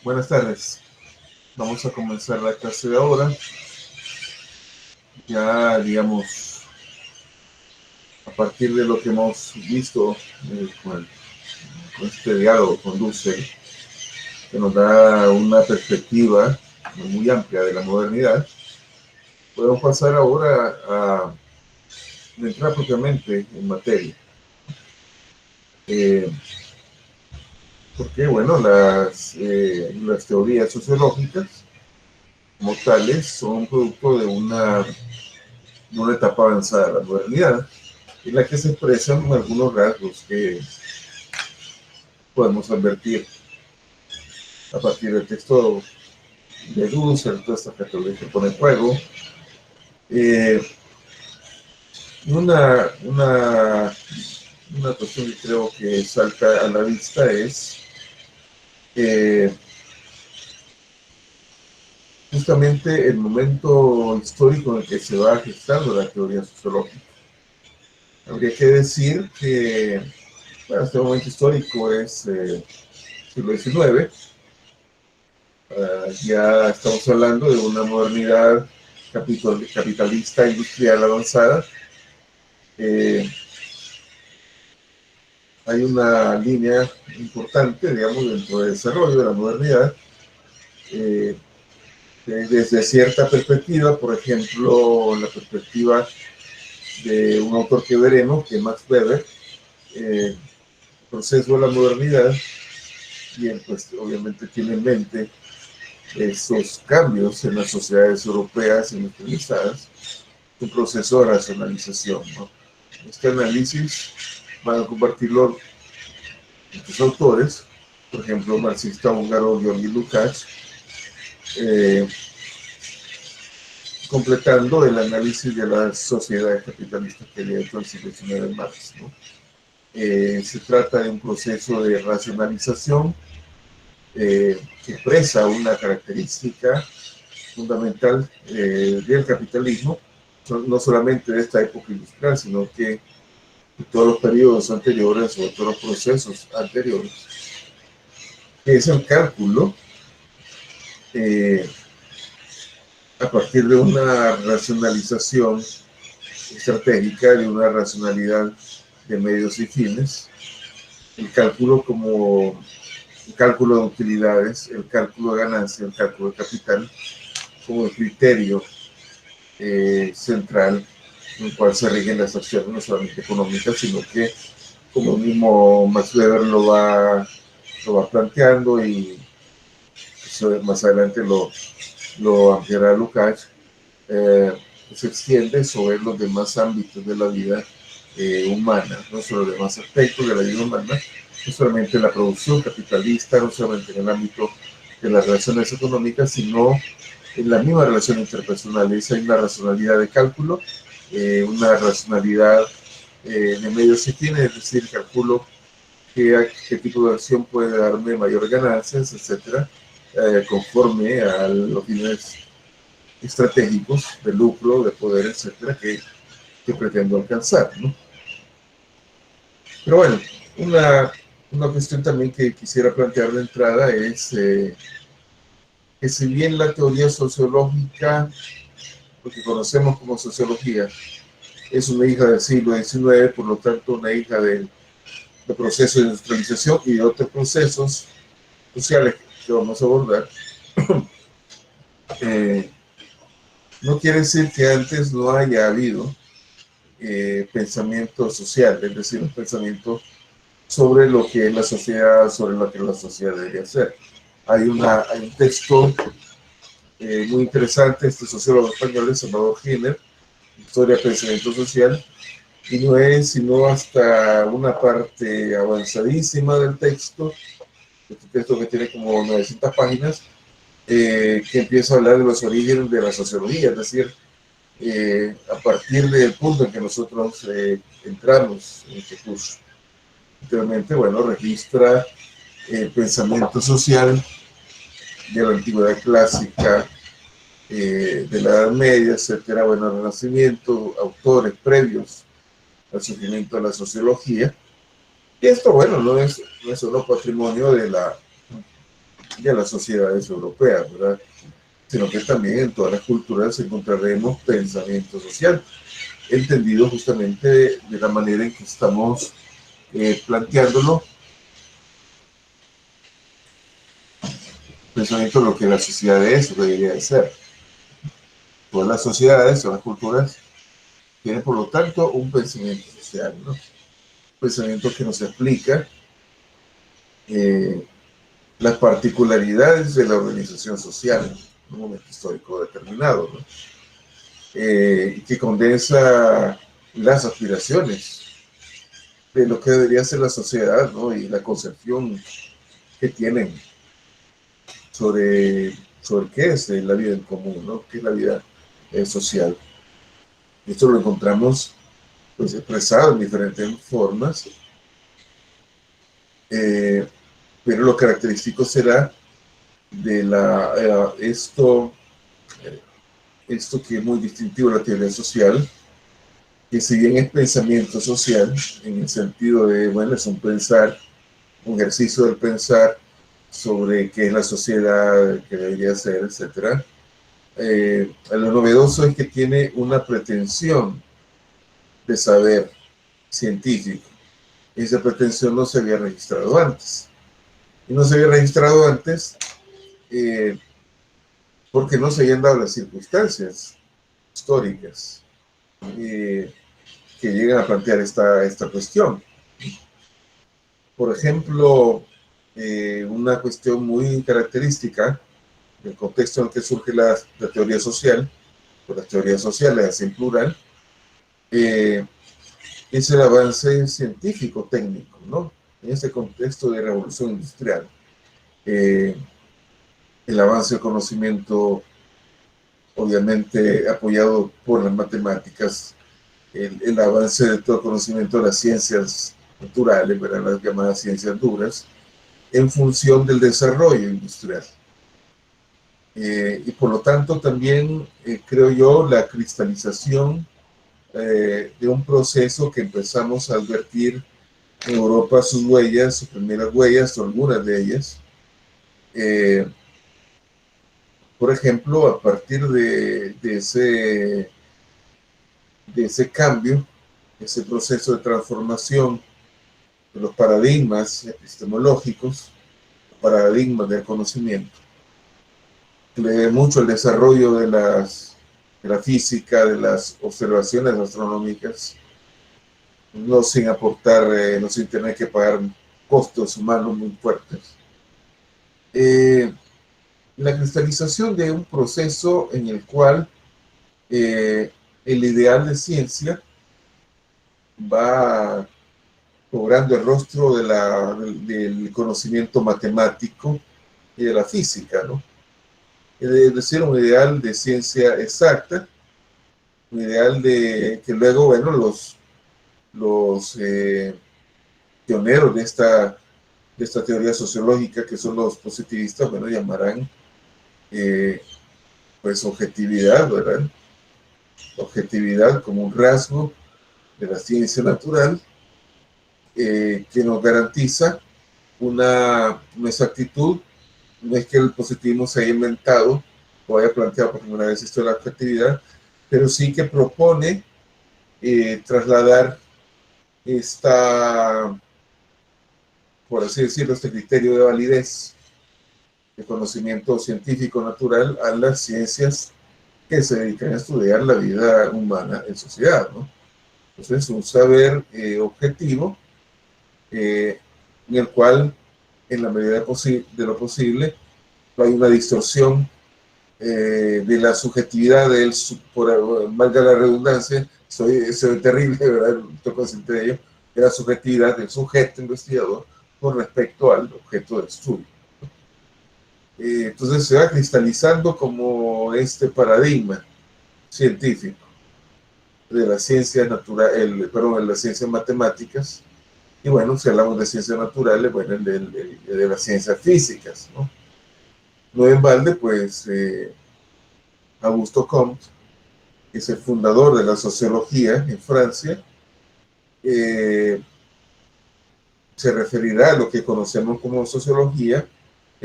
Buenas tardes. Vamos a comenzar la clase de ahora. Ya, digamos, a partir de lo que hemos visto con este diálogo con Dussel, que nos da una perspectiva muy amplia de la modernidad, podemos pasar ahora a entrar propiamente en materia. Porque, bueno, las teorías sociológicas como tales son producto de una etapa avanzada de la modernidad, en la que se expresan algunos rasgos que podemos advertir a partir del texto de Dussel, toda esta categoría que pone en juego. Una cuestión que creo que salta a la vista es justamente el momento histórico en el que se va gestando la teoría sociológica. Habría que decir que este momento histórico es siglo XIX. Ya estamos hablando de una modernidad capitalista industrial avanzada. Hay una línea importante, digamos, dentro del desarrollo de la modernidad, desde cierta perspectiva, por ejemplo, la perspectiva de un autor que veremos, que es Max Weber, el proceso de la modernidad, y él pues obviamente tiene en mente esos cambios en las sociedades europeas industrializadas, un proceso de racionalización, ¿no? Este análisis van a compartirlo estos autores, por ejemplo, marxista húngaro György Lukács, completando el análisis de las sociedades capitalistas que había hecho el siglo XIX en Marx, ¿no? Se trata de un proceso de racionalización que expresa una característica fundamental del capitalismo, no solamente de esta época industrial, sino que de todos los periodos anteriores o todos los procesos anteriores, que es el cálculo a partir de una racionalización estratégica, de una racionalidad de medios y fines, el cálculo como el cálculo de utilidades, el cálculo de ganancia, el cálculo de capital, como el criterio central en el cual se rigen las acciones, no solamente económicas, sino que, como mismo Max Weber lo va planteando, y eso más adelante lo ampliará Lukács, se extiende sobre los demás ámbitos de la vida humana, no solo los demás aspectos de la vida humana, no solamente en la producción capitalista, no solamente en el ámbito de las relaciones económicas, sino en la misma relación interpersonal. Esa es la racionalidad de cálculo, una racionalidad de medios y fines, es decir, calculo qué tipo de acción puede darme mayor ganancias, etcétera, conforme a los fines estratégicos de lucro, de poder, etcétera, que pretendo alcanzar, ¿no? Pero bueno, una cuestión también que quisiera plantear de entrada es que si bien la teoría sociológica, lo que conocemos como sociología, es una hija del siglo XIX, por lo tanto una hija del proceso de industrialización y de otros procesos sociales que vamos a abordar, no quiere decir que antes no haya habido pensamiento social, es decir, un pensamiento sobre lo que es la sociedad, sobre lo que la sociedad debería ser. Hay un texto muy interesante, este sociólogo español llamado Giner, Historia del Pensamiento Social, y no es sino hasta una parte avanzadísima del texto, este texto que tiene como 900 páginas, que empieza a hablar de los orígenes de la sociología, es decir, a partir del punto en que nosotros entramos en este curso. Anteriormente, bueno, registra el pensamiento social de la antigüedad clásica, de la Edad Media, etcétera, bueno, el Renacimiento, autores previos al surgimiento de la sociología. Y esto, bueno, no es solo patrimonio de la y a las sociedades europeas, ¿verdad? Sino que también en todas las culturas encontraremos pensamiento social, entendido justamente de la manera en que estamos planteándolo, pensamiento de lo que la sociedad es o debería de ser. Todas las sociedades, todas las culturas tienen por lo tanto un pensamiento social, ¿no? Un pensamiento que nos explica eh, las particularidades de la organización social en un momento histórico determinado, ¿no? Y que condensa las aspiraciones de lo que debería ser la sociedad, ¿no? Y la concepción que tienen sobre qué es la vida en común, ¿no? ¿Qué es la vida social? Esto lo encontramos pues, expresado en diferentes formas, eh, pero lo característico será de esto que es muy distintivo de la teoría social, que si bien es pensamiento social, en el sentido de, bueno, es un ejercicio del pensar sobre qué es la sociedad, qué debería ser, etc. Lo novedoso es que tiene una pretensión de saber científico. Esa pretensión no se había registrado antes. Y no se había registrado antes eh, porque no se habían dado las circunstancias históricas que llegan a plantear esta cuestión. Por ejemplo, una cuestión muy característica del contexto en el que surge la teoría social, o las teorías sociales, así en plural, es el avance científico-técnico, ¿no? En este contexto de revolución industrial. Eh, el avance del conocimiento, obviamente apoyado por las matemáticas, el avance de todo conocimiento de las ciencias naturales, ¿verdad? Las llamadas ciencias duras, en función del desarrollo industrial. Y por lo tanto también creo yo la cristalización de un proceso que empezamos a advertir en Europa sus huellas, sus primeras huellas, o algunas de ellas. Por ejemplo, a partir de ese cambio, ese proceso de transformación de los paradigmas epistemológicos, los paradigmas del conocimiento, que le debe mucho al desarrollo de la física, de las observaciones astronómicas, no sin aportar, no sin tener que pagar costos humanos muy fuertes. La cristalización de un proceso en el cual el ideal de ciencia va cobrando el rostro del conocimiento matemático y de la física, ¿no? Es decir, un ideal de ciencia exacta, un ideal de que luego, bueno, los pioneros de esta teoría sociológica, que son los positivistas, bueno, llamarán pues objetividad, ¿verdad? Objetividad como un rasgo de la ciencia natural que nos garantiza una exactitud. No es que el positivismo se haya inventado o haya planteado por primera vez esto de la objetividad, pero sí que propone trasladar por así decirlo, este criterio de validez de conocimiento científico natural a las ciencias que se dedican a estudiar la vida humana en sociedad, ¿no? Entonces, un saber objetivo en el cual, en la medida de lo posible, no hay una distorsión de la subjetividad valga la redundancia, soy terrible, ¿verdad? Estoy consciente de ello, de la subjetividad del sujeto investigador con respecto al objeto de estudio. Entonces se va cristalizando como este paradigma científico de las ciencias naturales, perdón, de las ciencias matemáticas, y bueno, si hablamos de ciencias naturales, bueno, el de las ciencias físicas, ¿no? No en balde, pues, Augusto Comte, que es el fundador de la sociología en Francia, se referirá a lo que conocemos como sociología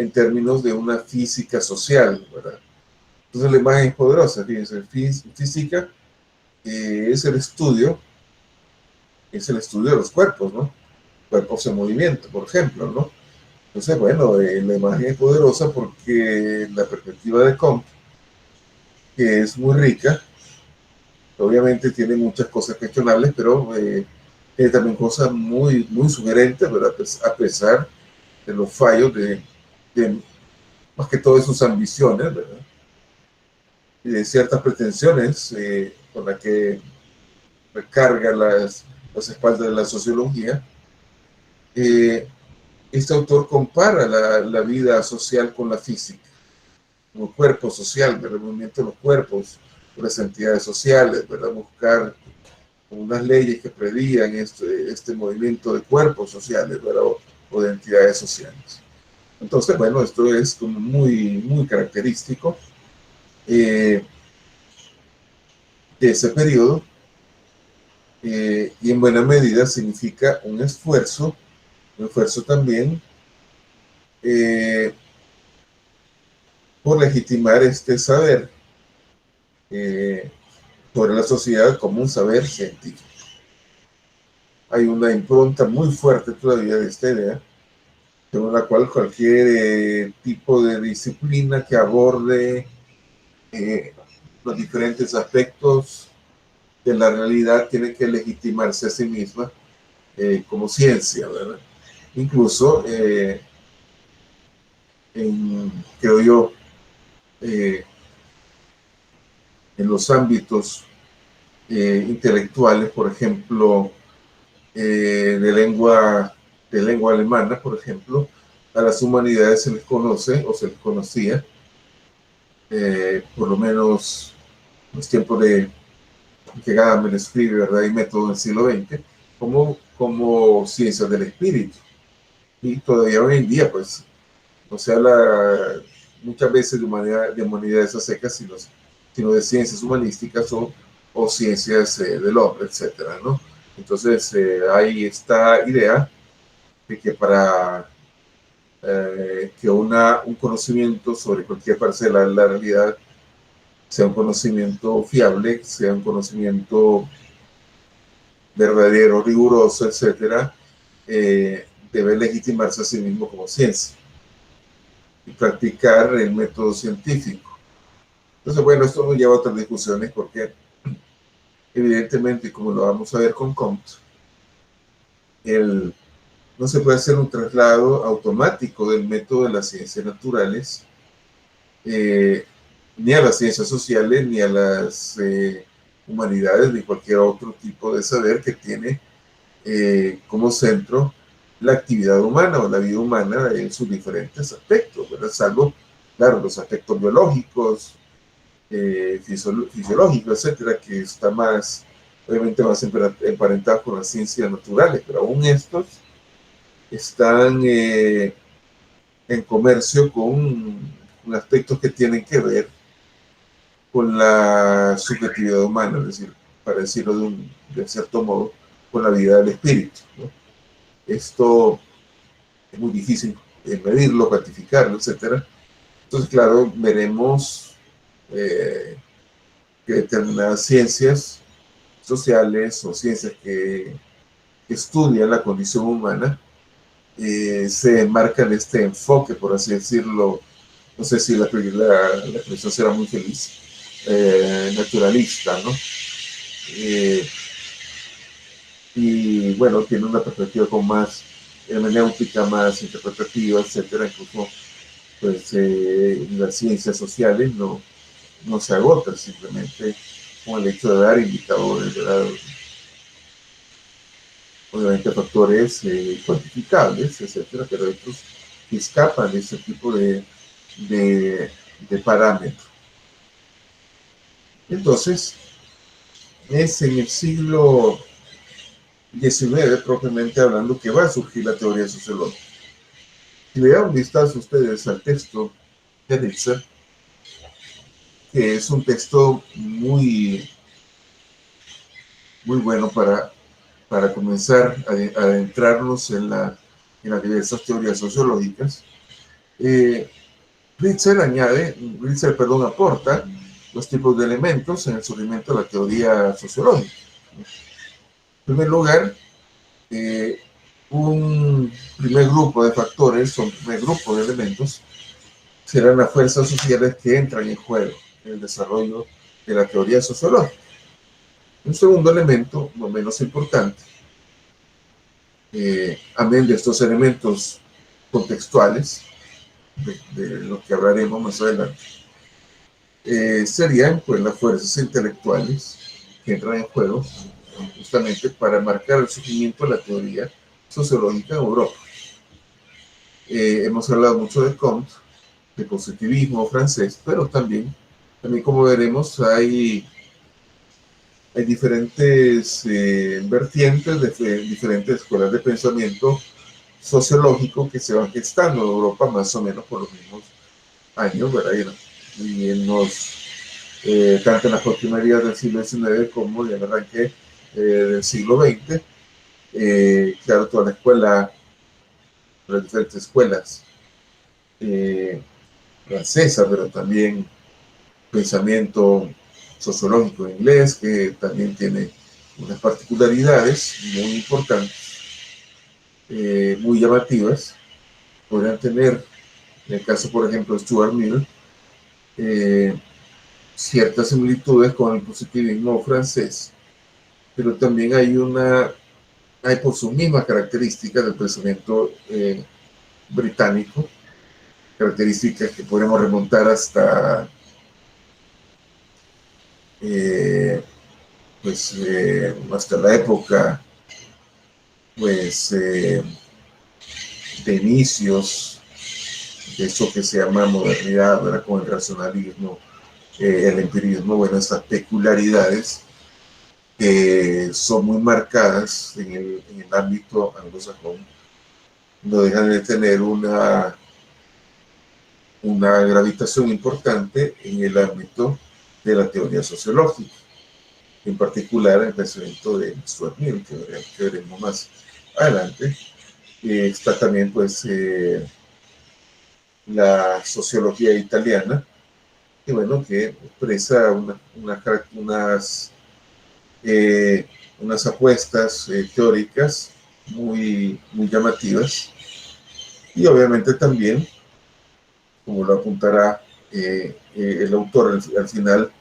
en términos de una física social, ¿verdad? Entonces la imagen es poderosa, fíjense, física es el estudio de los cuerpos, ¿no? Cuerpos en movimiento, por ejemplo, ¿no? Entonces, bueno, la imagen es poderosa porque la perspectiva de Comte, que es muy rica, obviamente tiene muchas cosas cuestionables, pero tiene también cosas muy, muy sugerentes, ¿verdad? Pues, a pesar de los fallos de más que todo de sus ambiciones, ¿verdad? Y de ciertas pretensiones con las que recarga las espaldas de la sociología. Este autor compara la vida social con la física, como cuerpo social, el movimiento de los cuerpos, de las entidades sociales, ¿verdad? Buscar unas leyes que predigan este movimiento de cuerpos sociales, ¿verdad? O de entidades sociales. Entonces, bueno, esto es como muy, muy característico de ese periodo y en buena medida significa un esfuerzo también por legitimar este saber sobre la sociedad como un saber científico. Hay una impronta muy fuerte todavía de esta idea, según la cual cualquier tipo de disciplina que aborde los diferentes aspectos de la realidad tiene que legitimarse a sí misma como ciencia, ¿verdad? Incluso, creo yo, en los ámbitos intelectuales, por ejemplo, de lengua alemana, por ejemplo, a las humanidades se les conoce o se les conocía, por lo menos en los tiempos de que Gadamer escribe, ¿verdad? Y método del siglo XX, como ciencias del espíritu. Y todavía hoy en día, pues, no se habla muchas veces de humanidades a secas, sino de ciencias humanísticas o ciencias del hombre, etcétera, ¿no? Entonces, hay esta idea de que para que un conocimiento sobre cualquier parcela de la realidad sea un conocimiento fiable, sea un conocimiento verdadero, riguroso, etcétera, debe legitimarse a sí mismo como ciencia y practicar el método científico. Entonces, bueno, esto nos lleva a otras discusiones porque, evidentemente, como lo vamos a ver con Comte, no se puede hacer un traslado automático del método de las ciencias naturales ni a las ciencias sociales, ni a las humanidades, ni cualquier otro tipo de saber que tiene como centro la actividad humana o la vida humana en sus diferentes aspectos, ¿verdad? Salvo, claro, los aspectos biológicos, fisiológicos, etcétera, que está más, obviamente, más emparentados con las ciencias naturales, pero aún estos están en comercio con aspectos que tienen que ver con la subjetividad humana, es decir, para decirlo de cierto modo, con la vida del espíritu, ¿no? Esto es muy difícil medirlo, cuantificarlo, etcétera. Entonces, claro, veremos que determinadas ciencias sociales o ciencias que estudian la condición humana se enmarcan este enfoque, por así decirlo, no sé si la expresión será muy feliz, naturalista, ¿no? Y bueno, tiene una perspectiva con más hermenéutica, más interpretativa, etcétera. Incluso, pues, las ciencias sociales no se agotan simplemente con el hecho de dar indicadores, ¿verdad? Obviamente factores cuantificables, etcétera, pero estos escapan de ese tipo de parámetros. Entonces, es en el siglo XIX, propiamente hablando, que va a surgir la teoría sociológica. Si le dan un vistazo ustedes al texto de Ritzer, que es un texto muy, muy bueno para comenzar a adentrarnos en las diversas teorías sociológicas, Ritzer aporta los tipos de elementos en el surgimiento de la teoría sociológica. En primer lugar, un primer grupo de factores o un primer grupo de elementos serán las fuerzas sociales que entran en juego en el desarrollo de la teoría sociológica. Un segundo elemento, no menos importante, amén de estos elementos contextuales, de lo que hablaremos más adelante, serían pues las fuerzas intelectuales que entran en juego justamente para marcar el surgimiento de la teoría sociológica en Europa. Hemos hablado mucho de Comte, de positivismo francés, pero también como veremos, hay diferentes vertientes de diferentes escuelas de pensamiento sociológico que se van gestando en Europa más o menos por los mismos años, ¿verdad? Y en tanto en las postrimerías del siglo XIX como en el arranque del siglo XX, claro, toda la escuela, las diferentes escuelas francesa, pero también pensamiento sociológico inglés, que también tiene unas particularidades muy importantes, muy llamativas. Podrían tener, en el caso, por ejemplo, de Stuart Mill, ciertas similitudes con el positivismo francés, pero también hay por sus mismas características del pensamiento británico, características que podemos remontar hasta hasta la época de inicios de eso que se llama modernidad, ¿verdad? Con el racionalismo, el empirismo, bueno, estas peculiaridades que son muy marcadas en el ámbito anglosajón, no dejan de tener una gravitación importante en el ámbito de la teoría sociológica, en particular el pensamiento de Stuart Mill, que veremos más adelante. Está también pues la sociología italiana, que bueno, que expresa unas apuestas teóricas muy llamativas, y también, como lo apuntará el autor al final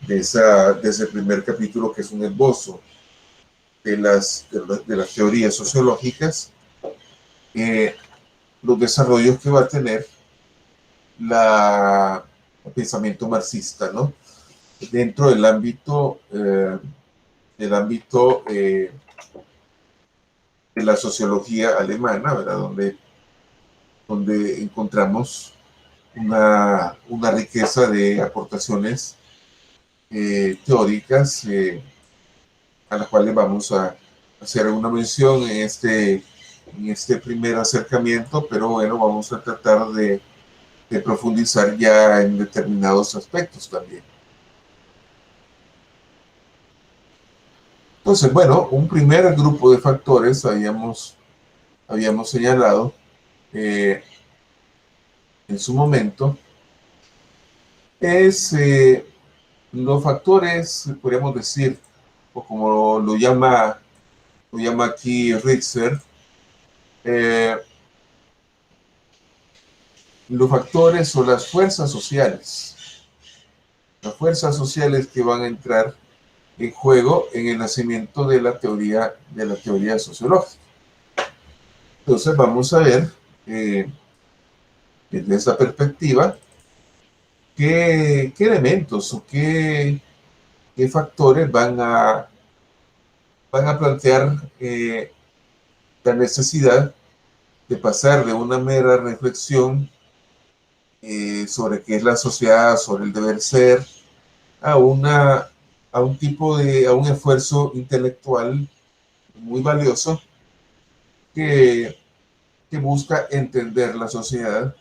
de ese primer capítulo, que es un esbozo de las teorías sociológicas, los desarrollos que va a tener el pensamiento marxista, ¿no? Dentro del ámbito de la sociología alemana, ¿verdad? Donde encontramos una riqueza de aportaciones teóricas a las cuales vamos a hacer una mención en este primer acercamiento, pero bueno, vamos a tratar de profundizar ya en determinados aspectos también. Entonces, bueno, un primer grupo de factores habíamos señalado en su momento es los factores, podríamos decir, o como lo llama aquí Ritzer, los factores o las fuerzas sociales que van a entrar en juego en el nacimiento de la teoría sociológica. Entonces vamos a ver desde esta perspectiva qué elementos o qué factores van a plantear la necesidad de pasar de una mera reflexión sobre qué es la sociedad, sobre el deber ser, a un esfuerzo intelectual muy valioso que busca entender la sociedad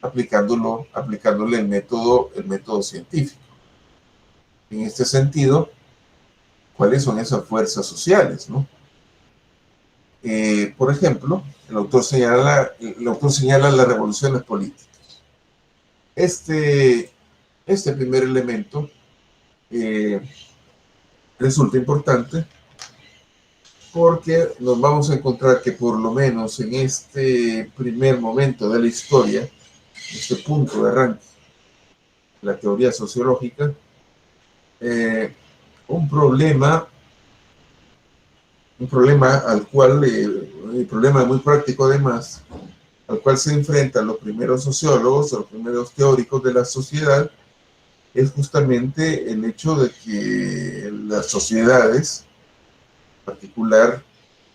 aplicándole el método científico. En este sentido, ¿cuáles son esas fuerzas sociales, no? Por ejemplo, el autor señala las revoluciones políticas. Este primer elemento resulta importante porque nos vamos a encontrar que por lo menos en este primer momento de la historia, este punto de arranque, la teoría sociológica, un problema al cual, un problema muy práctico además, al cual se enfrentan los primeros sociólogos o los primeros teóricos de la sociedad, es justamente el hecho de que las sociedades, en particular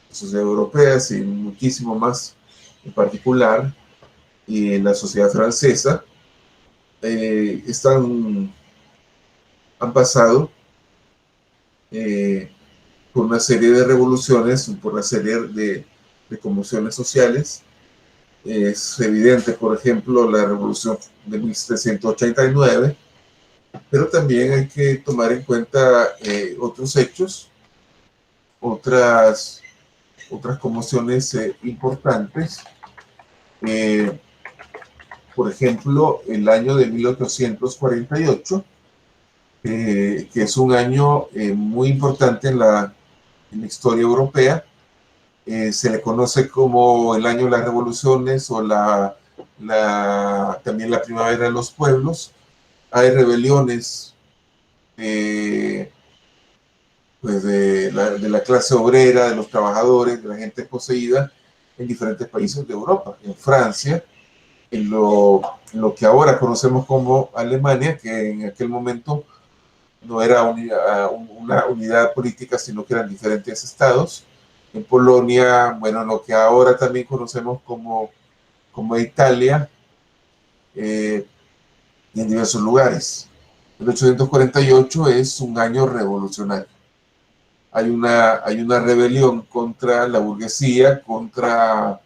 las sociedades europeas y muchísimo más en particular, y la sociedad francesa, han pasado por una serie de revoluciones, por una serie de convulsiones sociales. Es evidente, por ejemplo, la revolución de 1789, pero también hay que tomar en cuenta otros hechos, otras conmociones importantes. Por ejemplo, el año de 1848, que es un año muy importante en la historia europea. Se le conoce como el año de las revoluciones o también la primavera de los pueblos. Hay rebeliones pues de la clase obrera, de los trabajadores, de la gente poseída en diferentes países de Europa. En Francia, en lo que ahora conocemos como Alemania, que en aquel momento no era una unidad política, sino que eran diferentes estados. En Polonia, bueno, lo que ahora también conocemos como Italia, y en diversos lugares. El 1848 es un año revolucionario. Hay una rebelión contra la burguesía, contra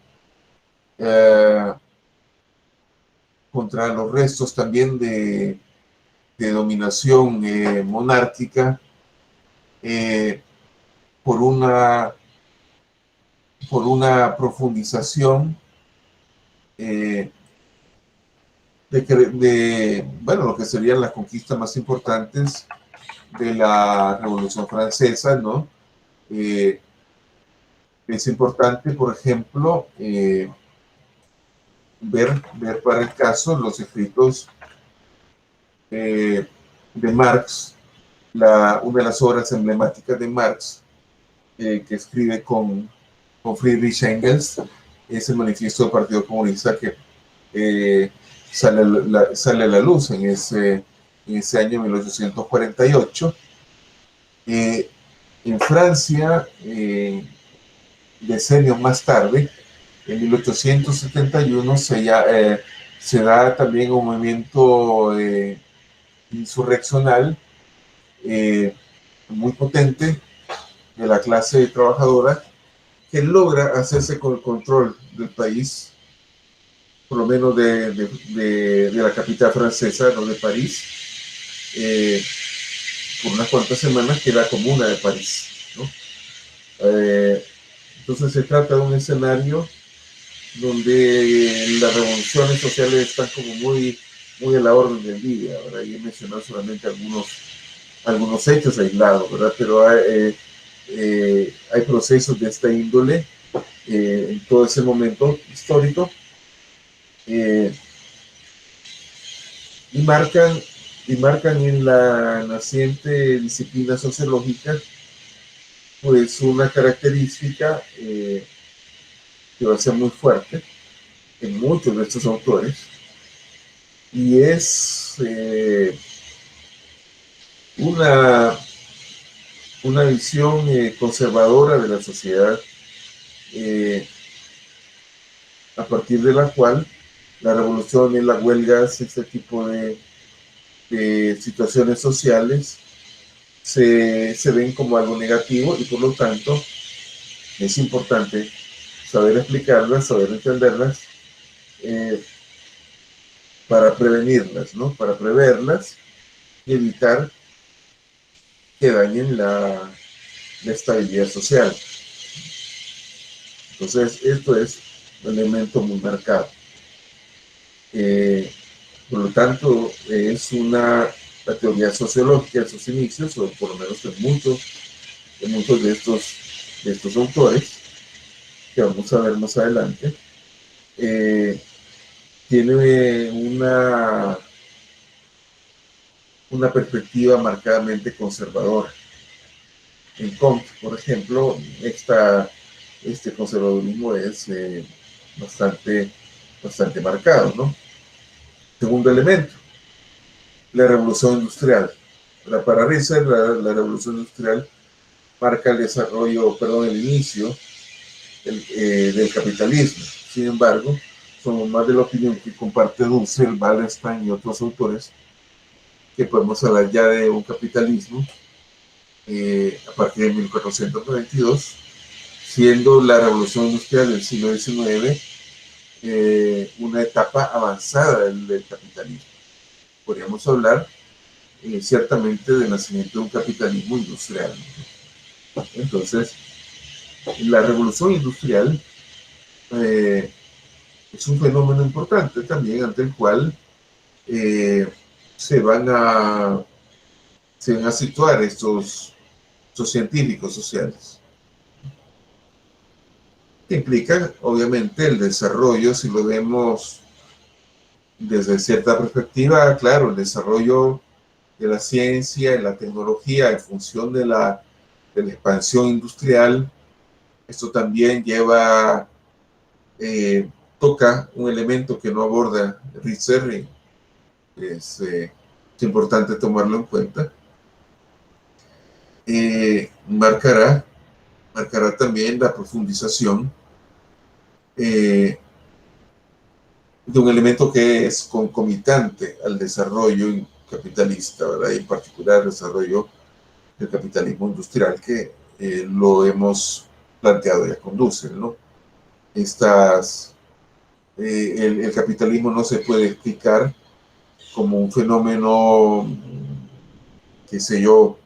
los restos también de dominación monárquica, por una profundización bueno, lo que serían las conquistas más importantes de la Revolución Francesa, ¿no? Es importante, por ejemplo, ver para el caso los escritos de Marx, una de las obras emblemáticas de Marx, que escribe con Friedrich Engels, es el manifiesto del Partido Comunista que sale a la luz en ese año 1848. En Francia, decenios más tarde, en 1871, se da también un movimiento insurreccional muy potente de la clase trabajadora, que logra hacerse con el control del país, por lo menos de la capital francesa, no de París, por unas cuantas semanas, que es la Comuna de París, ¿no? Entonces se trata de un escenario donde las revoluciones sociales están como muy a la orden del día, ¿verdad? Y he mencionado solamente algunos hechos aislados, ¿verdad? Pero hay procesos de esta índole en todo ese momento histórico, y marcan en la naciente disciplina sociológica pues una característica que va a ser muy fuerte en muchos de estos autores, y es una visión conservadora de la sociedad, a partir de la cual la revolución y las huelgas, este tipo de situaciones sociales, se ven como algo negativo, y por lo tanto es importante saber explicarlas, saber entenderlas, para prevenirlas, ¿no? Para preverlas y evitar que dañen la estabilidad social. Entonces, esto es un elemento muy marcado. Por lo tanto, es la teoría sociológica de sus inicios, o por lo menos de muchos de estos autores, que vamos a ver más adelante, tiene una perspectiva marcadamente conservadora. En Comte, por ejemplo, este conservadurismo es bastante marcado, ¿no? Segundo elemento, la revolución industrial. Para Riesser, la revolución industrial marca el desarrollo, perdón, el inicio del capitalismo. Sin embargo, somos más de la opinión que comparte Dussel, Wallenstein y otros autores, que podemos hablar ya de un capitalismo a partir de 1492, siendo la revolución industrial del siglo XIX una etapa avanzada del capitalismo. Podríamos hablar ciertamente del nacimiento de un capitalismo industrial. Entonces, la revolución industrial es un fenómeno importante también ante el cual eh, se van a situar estos científicos sociales, que implican obviamente el desarrollo, si lo vemos desde cierta perspectiva, claro, el desarrollo de la ciencia y la tecnología en función de la expansión industrial. Esto también toca un elemento que no aborda Riesser, es importante tomarlo en cuenta. Marcará también la profundización de un elemento que es concomitante al desarrollo capitalista, ¿verdad? Y en particular el desarrollo del capitalismo industrial, que lo hemos planteado ya con Dussel, ¿no? El capitalismo no se puede explicar como un fenómeno, qué sé yo,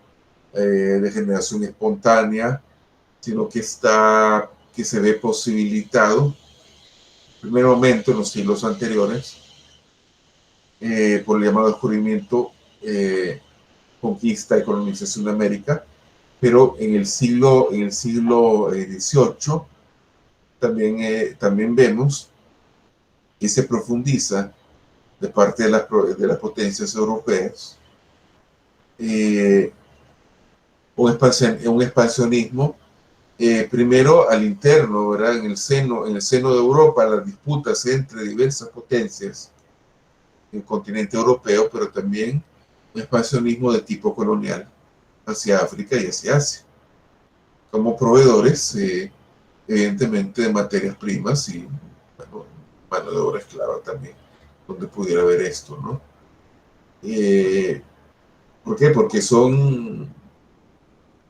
de generación espontánea, sino que se ve posibilitado, en primer momento en los siglos anteriores, por el llamado descubrimiento, conquista y colonización de América, pero en el siglo XVIII también vemos que se profundiza de parte de las potencias europeas un expansionismo, primero al interno, ¿verdad? En el seno de Europa, las disputas entre diversas potencias en el continente europeo, pero también un expansionismo de tipo colonial hacia África y hacia Asia, como proveedores, evidentemente, de materias primas y, bueno, mano de obra esclava también, donde pudiera haber esto, ¿no? ¿Por qué? Porque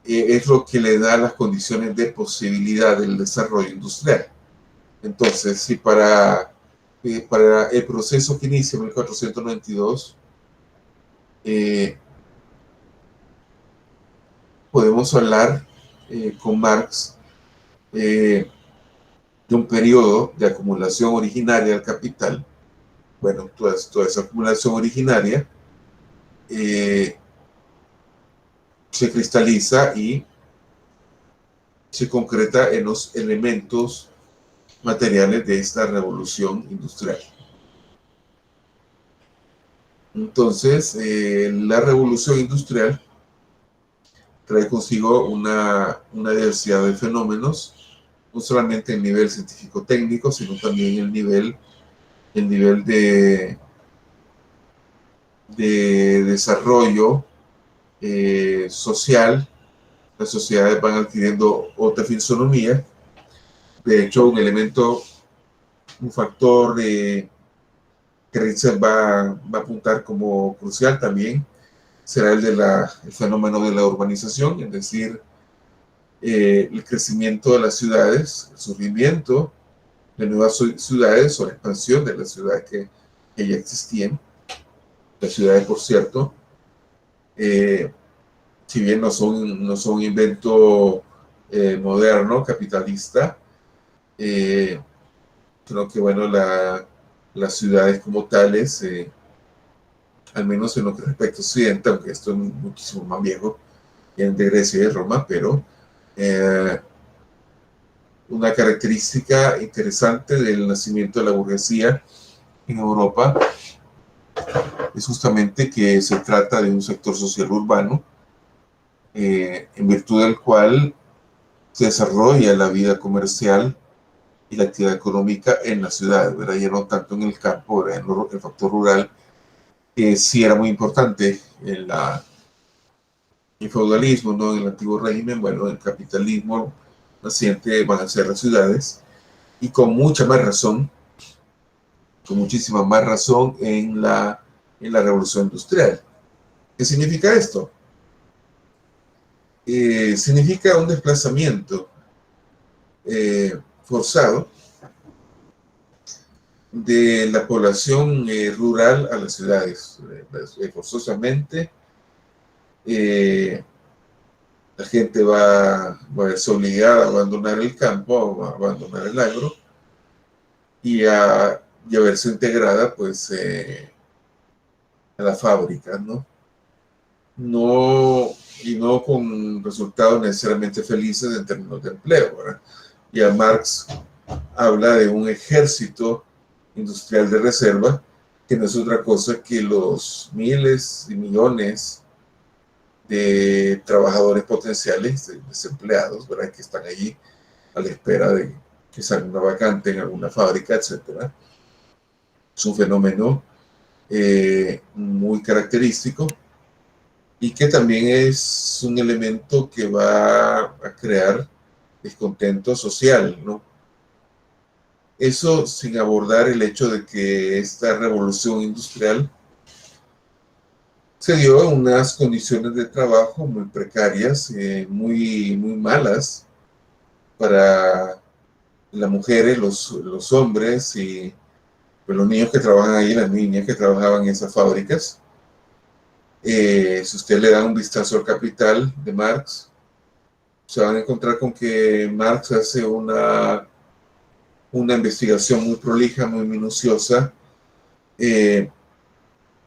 es lo que le da las condiciones de posibilidad del desarrollo industrial. Entonces, si para el proceso que inicia en 1492, podemos hablar con Marx de un periodo de acumulación originaria del capital. Bueno, toda esa acumulación originaria se cristaliza y se concreta en los elementos materiales de esta revolución industrial. Entonces, la revolución industrial trae consigo una diversidad de fenómenos, no solamente en nivel científico-técnico, sino también el nivel de desarrollo social. Las sociedades van adquiriendo otra fisonomía. De hecho, un factor que Riesser va a apuntar como crucial también será el fenómeno de la urbanización, es decir, el crecimiento de las ciudades, el surgimiento de nuevas ciudades o la expansión de las ciudades que ya existían. Las ciudades, por cierto, si bien no son un invento moderno, capitalista, Eh, Creo que, bueno, las ciudades como tales, al menos en lo que respecta a Occidente, aunque esto es muchísimo más viejo, vienen de Grecia y de Roma, pero eh, una característica interesante del nacimiento de la burguesía en Europa es justamente que se trata de un sector social urbano, en virtud del cual se desarrolla la vida comercial y la actividad económica en la ciudad, ¿verdad? Ya no tanto en el campo, ¿verdad? En el factor rural, que sí era muy importante en el feudalismo, ¿no? En el antiguo régimen, bueno, el capitalismo naciente van a ser las ciudades, y con mucha más razón, con muchísima más razón en la revolución industrial. ¿Qué significa esto? Significa un desplazamiento forzado de la población rural a las ciudades. Forzosamente, eh, la gente va a verse obligada a abandonar el campo, a abandonar el agro y a verse integrada pues a la fábrica, ¿no? No, y no con resultados necesariamente felices en términos de empleo, ¿verdad? Ya Marx habla de un ejército industrial de reserva, que no es otra cosa que los miles y millones de trabajadores potenciales, de desempleados, ¿verdad? Que están allí a la espera de que salga una vacante en alguna fábrica, etcétera. Es un fenómeno muy característico y que también es un elemento que va a crear descontento social, ¿no? Eso sin abordar el hecho de que esta revolución industrial se dio en unas condiciones de trabajo muy precarias, muy malas para las mujeres, los hombres y pues, los niños que trabajan ahí, las niñas que trabajaban en esas fábricas. Si usted le da un vistazo al Capital de Marx, se van a encontrar con que Marx hace una investigación muy prolija, muy minuciosa, eh,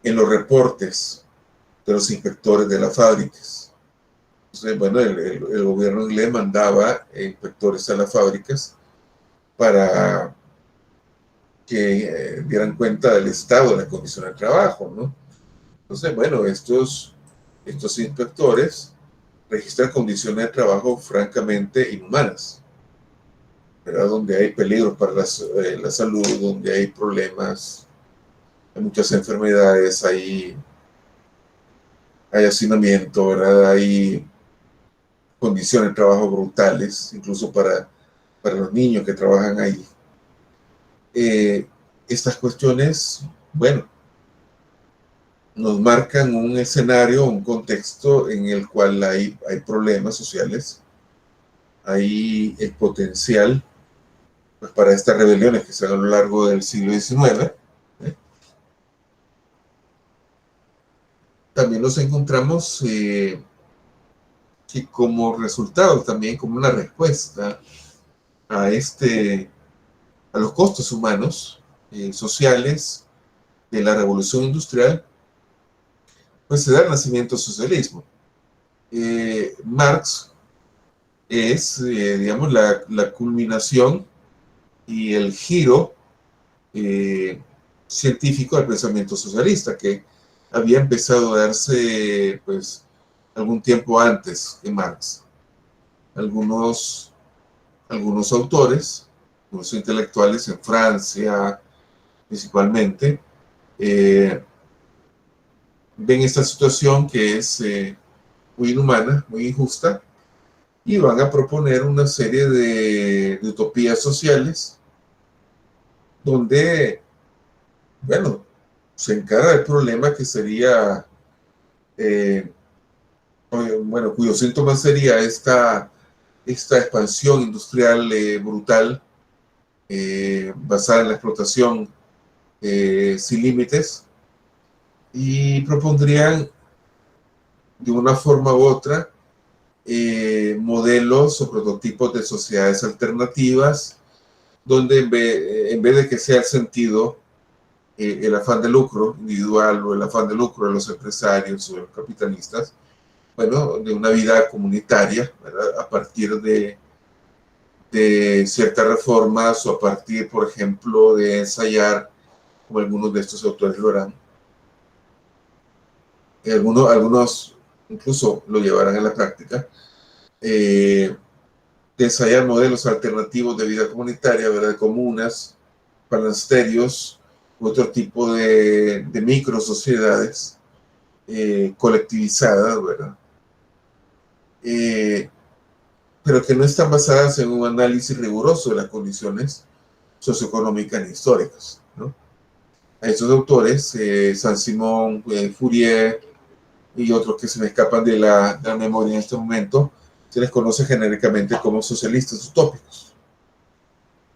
en los reportes de los inspectores de las fábricas. Entonces, bueno, el gobierno inglés mandaba inspectores a las fábricas para que dieran cuenta del estado de la condición de trabajo, ¿no? Entonces, bueno, estos inspectores registran condiciones de trabajo francamente inhumanas, ¿verdad? Donde hay peligros para la salud, donde hay problemas, hay muchas enfermedades, hay hacinamiento, ¿verdad? Hay condiciones de trabajo brutales, incluso para los niños que trabajan ahí. Estas cuestiones, bueno, nos marcan un escenario, un contexto en el cual hay problemas sociales, hay el potencial pues, para estas rebeliones que se dan a lo largo del siglo XIX. ¿eh? También nos encontramos que como resultado, también como una respuesta a, a los costos humanos, sociales, de la revolución industrial, pues se da el nacimiento del socialismo. Marx es, digamos, la culminación y el giro científico del pensamiento socialista, que había empezado a darse, pues, algún tiempo antes que Marx. Algunos, algunos autores, algunos intelectuales en Francia, principalmente, ven esta situación que es muy inhumana, muy injusta, y van a proponer una serie de utopías sociales donde, bueno, se encara el problema que sería, eh, bueno, cuyo síntoma sería esta expansión industrial brutal, basada en la explotación sin límites, y propondrían de una forma u otra modelos o prototipos de sociedades alternativas donde en vez de que sea el sentido, el afán de lucro individual o el afán de lucro de los empresarios o de los capitalistas, bueno, de una vida comunitaria, ¿verdad? A partir de ciertas reformas o a partir, por ejemplo, de ensayar, como algunos de estos autores lo harán. Algunos incluso lo llevarán a la práctica, de ensayar modelos alternativos de vida comunitaria, ¿verdad? De comunas, palansterios, otro tipo de micro sociedades colectivizadas, ¿verdad? Pero que no están basadas en un análisis riguroso de las condiciones socioeconómicas ni históricas, ¿no? A estos autores, Saint-Simon, Fourier y otros que se me escapan de la memoria en este momento, se les conoce genéricamente como socialistas utópicos.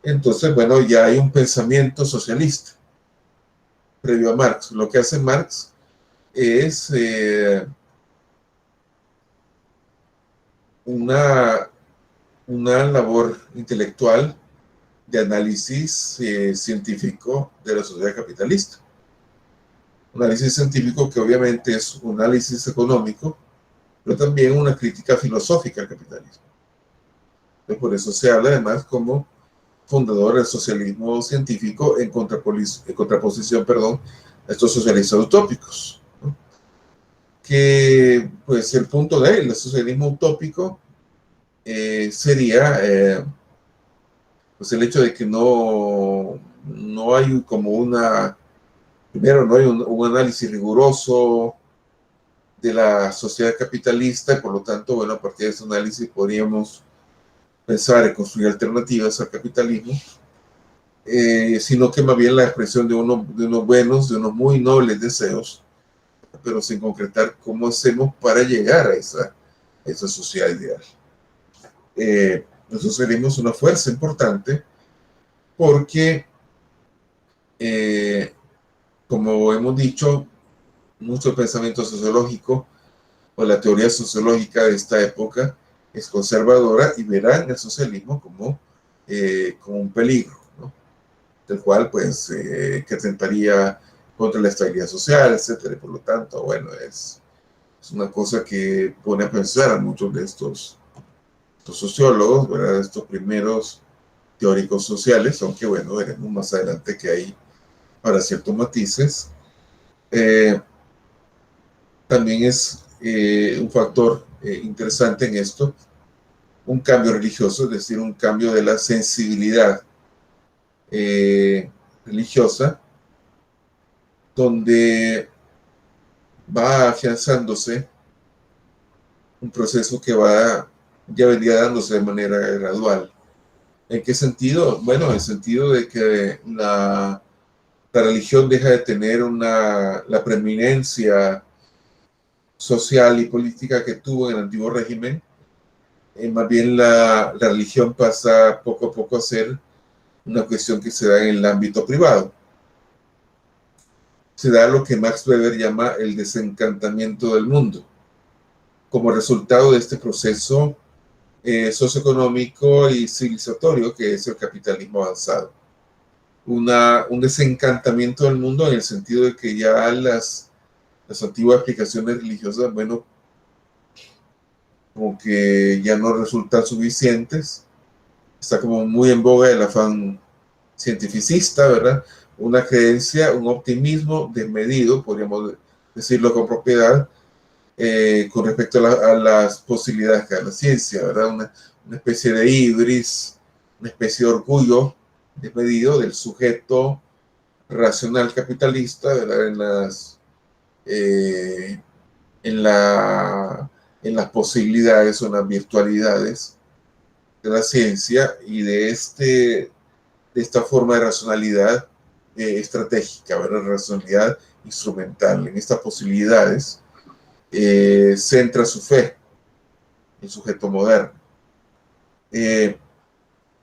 Entonces, bueno, ya hay un pensamiento socialista previo a Marx. Lo que hace Marx es una labor intelectual de análisis científico de la sociedad capitalista. Un análisis científico que obviamente es un análisis económico, pero también una crítica filosófica al capitalismo. Entonces, por eso se habla además como fundador del socialismo científico en contraposición, perdón, a estos socialistas utópicos, ¿no? Que pues el punto de él, el socialismo utópico, sería pues el hecho de que no hay como primero no hay un análisis riguroso de la sociedad capitalista, y por lo tanto, bueno, a partir de ese análisis podríamos pensar en construir alternativas al capitalismo, sino que más bien la expresión de unos buenos, de unos muy nobles deseos, pero sin concretar cómo hacemos para llegar a esa sociedad ideal. Nosotros tenemos una fuerza importante porque, como hemos dicho, mucho pensamiento sociológico o la teoría sociológica de esta época es conservadora y verán el socialismo como un peligro, ¿no? Del cual, pues, que atentaría contra la estabilidad social, etcétera. Y por lo tanto, bueno, es una cosa que pone a pensar a muchos de estos sociólogos, ¿verdad? Estos primeros teóricos sociales, aunque, bueno, veremos más adelante que hay para ciertos matices. También es un factor interesante en esto, un cambio religioso, es decir, un cambio de la sensibilidad religiosa, donde va afianzándose un proceso que ya venía dándose de manera gradual. ¿En qué sentido? Bueno, en el sentido de que la religión deja de tener la preeminencia social y política que tuvo en el antiguo régimen. Más bien la religión pasa poco a poco a ser una cuestión que se da en el ámbito privado. Se da lo que Max Weber llama el desencantamiento del mundo, como resultado de este proceso socioeconómico y civilizatorio que es el capitalismo avanzado. Un desencantamiento del mundo en el sentido de que ya las antiguas explicaciones religiosas, bueno, como que ya no resultan suficientes. Está como muy en boga el afán cientificista, ¿verdad? Una creencia, un optimismo desmedido, podríamos decirlo con propiedad, con respecto a las posibilidades que da la ciencia, ¿verdad? Una especie de hibris, una especie de orgullo desmedido del sujeto racional capitalista, ¿verdad? En las posibilidades o en las virtualidades de la ciencia y de esta forma de racionalidad estratégica, ¿verdad? Racionalidad instrumental. En estas posibilidades centra su fe, el sujeto moderno.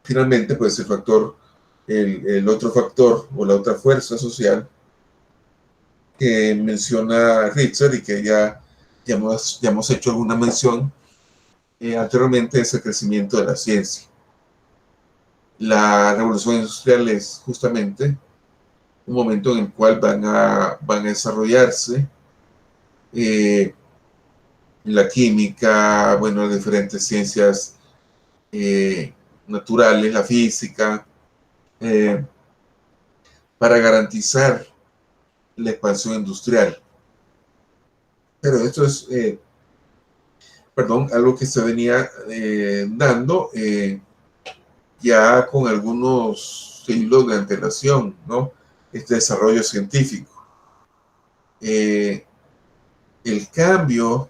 Finalmente, pues el otro factor o la otra fuerza social que menciona Ritzer y que ya hemos hecho alguna mención anteriormente es el crecimiento de la ciencia. La revolución industrial es justamente un momento en el cual van a desarrollarse la química, bueno, diferentes ciencias naturales, la física, eh, para garantizar la expansión industrial. Pero esto es, perdón, algo que se venía dando ya con algunos siglos de antelación, ¿no? Este desarrollo científico. El cambio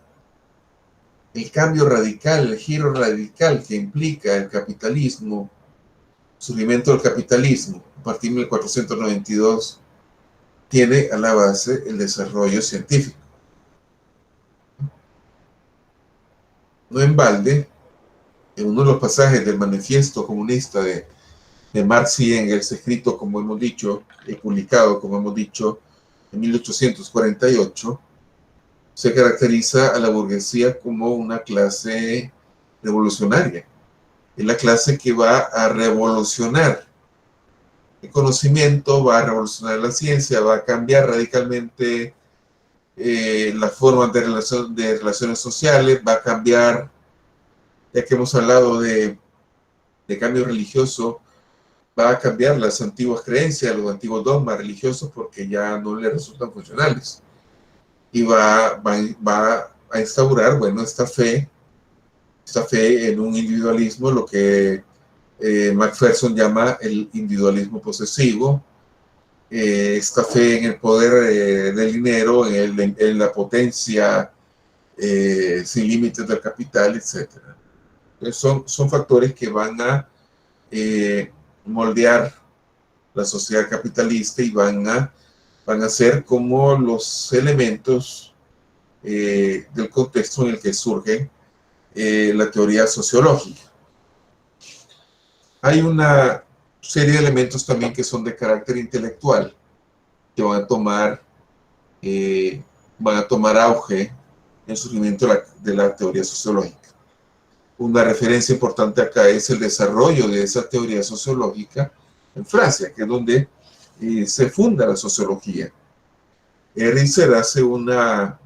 radical, el giro radical que implica el capitalismo, surgimiento del capitalismo, a partir de 1492, tiene a la base el desarrollo científico. No en balde, en uno de los pasajes del manifiesto comunista de Marx y Engels, escrito, como hemos dicho, y publicado, como hemos dicho, en 1848, se caracteriza a la burguesía como una clase revolucionaria. Es la clase que va a revolucionar el conocimiento, va a revolucionar la ciencia, va a cambiar radicalmente las formas de relaciones sociales, va a cambiar, ya que hemos hablado de cambio religioso, va a cambiar las antiguas creencias, los antiguos dogmas religiosos, porque ya no le resultan funcionales. Y va a instaurar, bueno, esta fe en un individualismo, lo que Macpherson llama el individualismo posesivo, esta fe en el poder del dinero, en la potencia sin límites del capital, etc. Entonces son factores que van a moldear la sociedad capitalista y van a ser como los elementos del contexto en el que surge la teoría sociológica. Hay una serie de elementos también que son de carácter intelectual, que van a tomar auge en el surgimiento de la teoría sociológica. Una referencia importante acá es el desarrollo de esa teoría sociológica en Francia, que es donde se funda la sociología. Riser hace una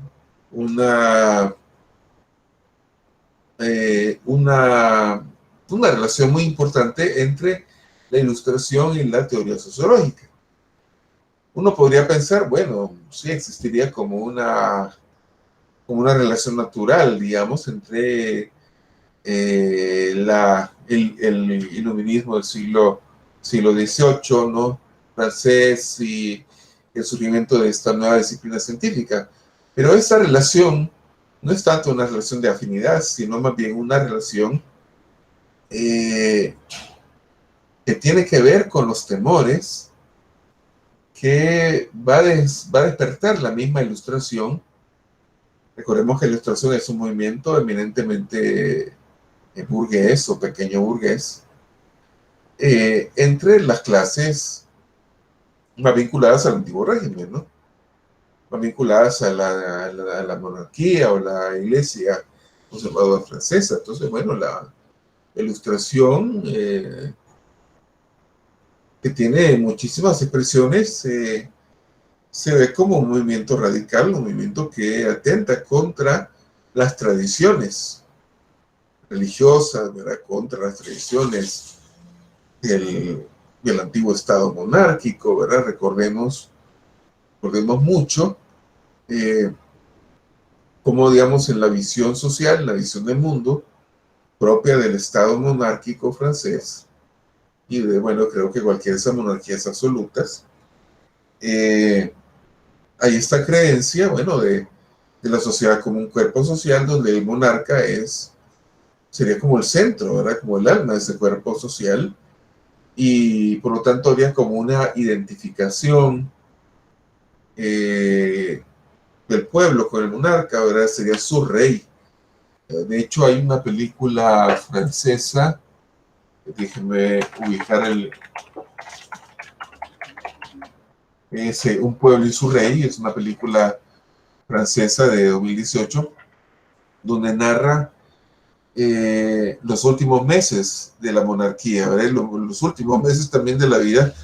relación muy importante entre la ilustración y la teoría sociológica. Uno podría pensar, bueno, sí existiría como una relación natural, digamos, entre el iluminismo del siglo XVIII, ¿no? Francés, y el surgimiento de esta nueva disciplina científica. Pero esa relación no es tanto una relación de afinidad, sino más bien una relación que tiene que ver con los temores que va a despertar la misma ilustración. Recordemos que la ilustración es un movimiento eminentemente burgués o pequeño burgués, entre las clases más vinculadas al antiguo régimen, ¿no? Más vinculadas a la monarquía o la iglesia conservadora francesa. Entonces, bueno, la ilustración, que tiene muchísimas expresiones, se ve como un movimiento radical, un movimiento que atenta contra las tradiciones religiosas, ¿verdad? Contra las tradiciones del antiguo Estado monárquico, ¿verdad? Recordemos mucho cómo, digamos, en la visión social, la visión del mundo propia del Estado monárquico francés, y bueno, creo que cualquiera de esas monarquías absolutas, hay esta creencia, bueno, de la sociedad como un cuerpo social donde el monarca sería como el centro, ¿verdad? Como el alma de ese cuerpo social, y por lo tanto habría como una identificación del pueblo con el monarca, ¿verdad? Sería su rey. De hecho, hay una película francesa, déjenme ubicar Un pueblo y su rey, es una película francesa de 2018, donde narra los últimos meses de la monarquía, ¿verdad? Los últimos meses también de la vida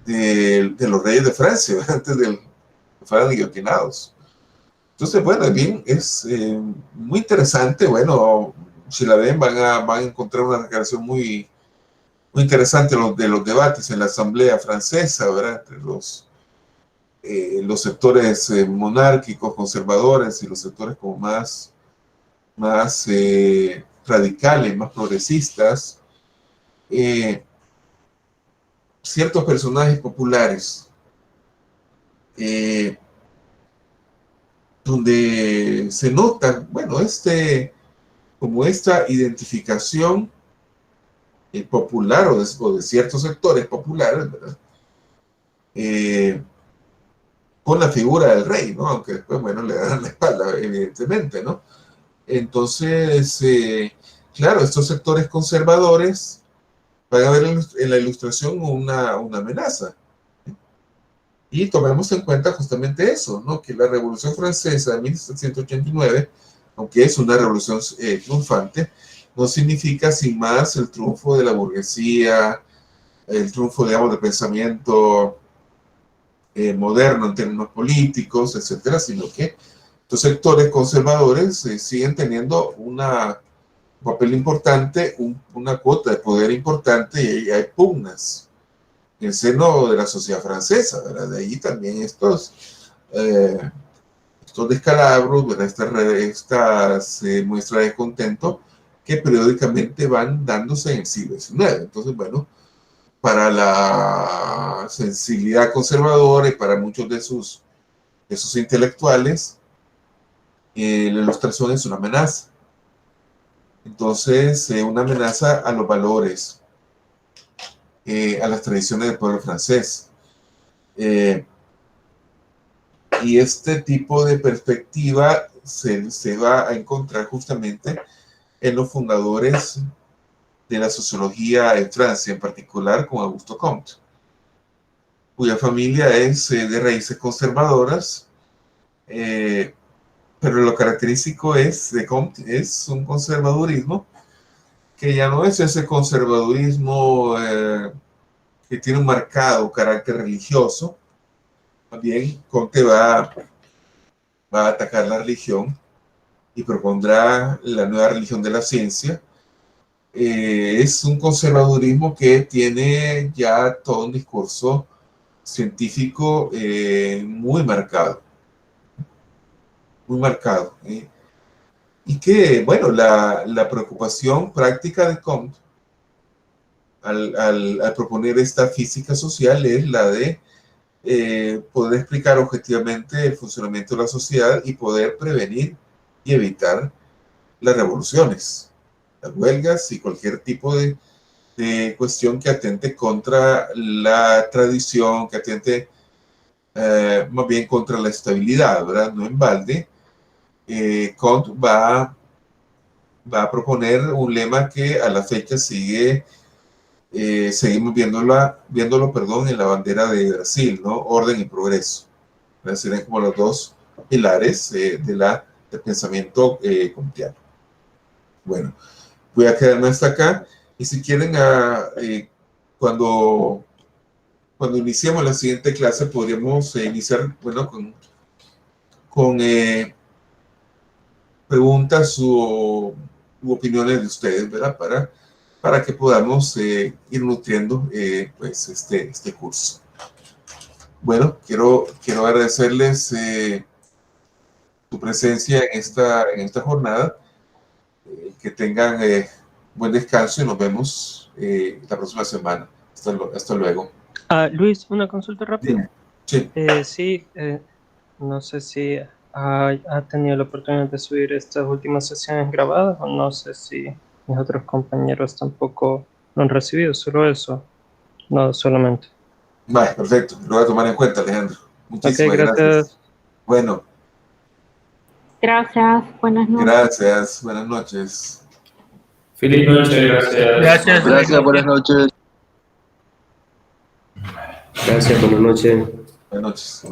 de los reyes de Francia, ¿verdad? Antes de que fueran guillotinados. Entonces, bueno, bien, es muy interesante. Bueno, si la ven, van a encontrar una declaración muy, muy interesante de los debates en la Asamblea Francesa, ¿verdad? Entre los sectores monárquicos, conservadores, y los sectores como más radicales, más progresistas. Ciertos personajes populares, donde se nota, bueno, como esta identificación popular o de ciertos sectores populares, ¿verdad? Con la figura del rey, ¿no? Aunque después, bueno, le dan la espalda, evidentemente, ¿no? Entonces, claro, estos sectores conservadores van a ver en la ilustración una amenaza. Y tomemos en cuenta justamente eso, ¿no? Que la Revolución Francesa de 1789, aunque es una revolución triunfante, no significa sin más el triunfo de la burguesía, el triunfo, digamos, del pensamiento moderno en términos políticos, etcétera, sino que los sectores conservadores siguen teniendo un papel importante, una cuota de poder importante, y hay pugnas en el seno de la sociedad francesa, ¿verdad? De ahí también estos descalabros, ¿verdad? Estas muestras de descontento que periódicamente van dándose en el siglo XIX. Entonces, bueno, para la sensibilidad conservadora y para muchos de sus intelectuales, la ilustración es una amenaza. Entonces, una amenaza a los valores, a las tradiciones del pueblo francés. Y este tipo de perspectiva se va a encontrar justamente en los fundadores de la sociología en Francia, en particular con Auguste Comte, cuya familia es de raíces conservadoras, pero lo característico de Comte es un conservadurismo que ya no es ese conservadurismo que tiene un marcado carácter religioso. También Comte va a atacar la religión y propondrá la nueva religión de la ciencia. Es un conservadurismo que tiene ya todo un discurso científico muy marcado, muy marcado. Y que, bueno, la preocupación práctica de Comte al proponer esta física social es la de poder explicar objetivamente el funcionamiento de la sociedad y poder prevenir y evitar las revoluciones, las huelgas y cualquier tipo de cuestión que atente contra la tradición, que atente más bien contra la estabilidad, ¿verdad? No en balde, Comte va a proponer un lema que a la fecha seguimos viéndolo, perdón, en la bandera de Brasil, ¿no? Orden y progreso. Serían como los dos pilares del pensamiento comtiano. Bueno, voy a quedarme hasta acá, y si quieren, cuando iniciemos la siguiente clase, podríamos iniciar, bueno, con preguntas u opiniones de ustedes, ¿verdad? Para que podamos ir nutriendo pues este curso. Bueno, quiero agradecerles su presencia en esta jornada. Que tengan buen descanso y nos vemos la próxima semana. Hasta luego. Luis, una consulta rápida. Sí. Sí, no sé si ha tenido la oportunidad de subir estas últimas sesiones grabadas, o no sé si mis otros compañeros tampoco lo han recibido, solo eso, no solamente. Vale, perfecto, lo voy a tomar en cuenta, Alejandro. Muchísimas gracias. Bueno. Gracias, buenas noches. Gracias, buenas noches. Feliz noche, gracias. Gracias, buenas noches. Gracias, buenas noches. Buenas noches.